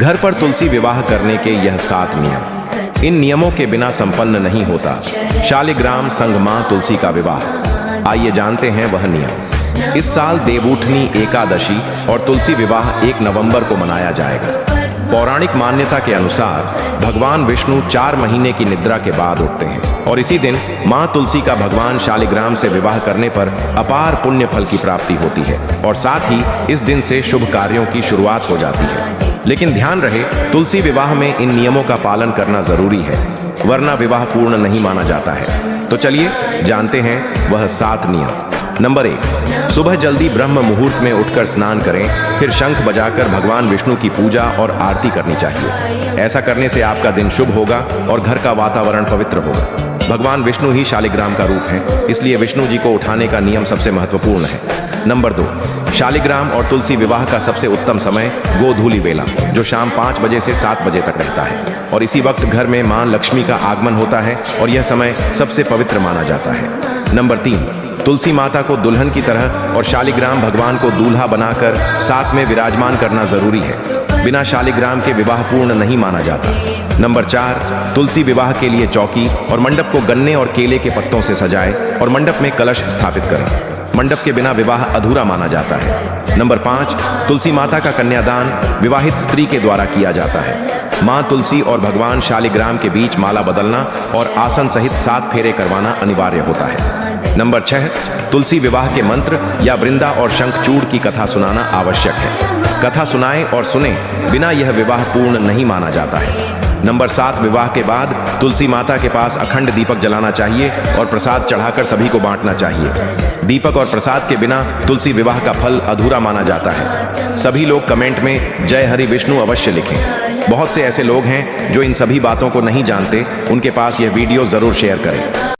घर पर तुलसी विवाह करने के यह 7 नियम। इन नियमों के बिना संपन्न नहीं होता शालिग्राम संग मां तुलसी का विवाह। आइए जानते हैं वह नियम। इस साल देवउठनी एकादशी और तुलसी विवाह 1 नवंबर को मनाया जाएगा। पौराणिक मान्यता के अनुसार भगवान विष्णु 4 महीने की निद्रा के बाद उठते हैं और इसी दिन मां तुलसी का भगवान शालिग्राम से विवाह करने पर अपार पुण्य फल की प्राप्ति होती है और साथ ही इस दिन से शुभ कार्यों की शुरुआत हो जाती है। लेकिन ध्यान रहे, तुलसी विवाह में इन नियमों का पालन करना जरूरी है, वरना विवाह पूर्ण नहीं माना जाता है। तो चलिए जानते हैं वह 7 नियम। नंबर 1, सुबह जल्दी ब्रह्म मुहूर्त में उठकर स्नान करें, फिर शंख बजाकर भगवान विष्णु की पूजा और आरती करनी चाहिए। ऐसा करने से आपका दिन शुभ होगा और घर का वातावरण पवित्र होगा। भगवान विष्णु ही शालिग्राम का रूप है, इसलिए विष्णु जी को उठाने का नियम सबसे महत्वपूर्ण है। नंबर 2, शालिग्राम और तुलसी विवाह का सबसे उत्तम समय गोधूली बेला, जो शाम 5 बजे से 7 बजे तक रहता है और इसी वक्त घर में मां लक्ष्मी का आगमन होता है और यह समय सबसे पवित्र माना जाता है। नंबर 3, तुलसी माता को दुल्हन की तरह और शालिग्राम भगवान को दूल्हा बनाकर साथ में विराजमान करना जरूरी है। बिना शालिग्राम के विवाह पूर्ण नहीं माना जाता। नंबर 4, तुलसी विवाह के लिए चौकी और मंडप को गन्ने और केले के पत्तों से सजाएं और मंडप में कलश स्थापित करें। मंडप के बिना विवाह अधूरा माना जाता है। नंबर 5, तुलसी माता का कन्यादान विवाहित स्त्री के द्वारा किया जाता है। मां तुलसी और भगवान शालिग्राम के बीच माला बदलना और आसन सहित 7 फेरे करवाना अनिवार्य होता है। नंबर 6, तुलसी विवाह के मंत्र या वृंदा और शंखचूड़ की कथा सुनाना आवश्यक है। कथा सुनाएं और सुने बिना यह विवाह पूर्ण नहीं माना जाता है। नंबर 7, विवाह के बाद तुलसी माता के पास अखंड दीपक जलाना चाहिए और प्रसाद चढ़ाकर सभी को बांटना चाहिए। दीपक और प्रसाद के बिना तुलसी विवाह का फल अधूरा माना जाता है। सभी लोग कमेंट में जय हरि विष्णु अवश्य लिखें। बहुत से ऐसे लोग हैं जो इन सभी बातों को नहीं जानते, उनके पास यह वीडियो जरूर शेयर करें।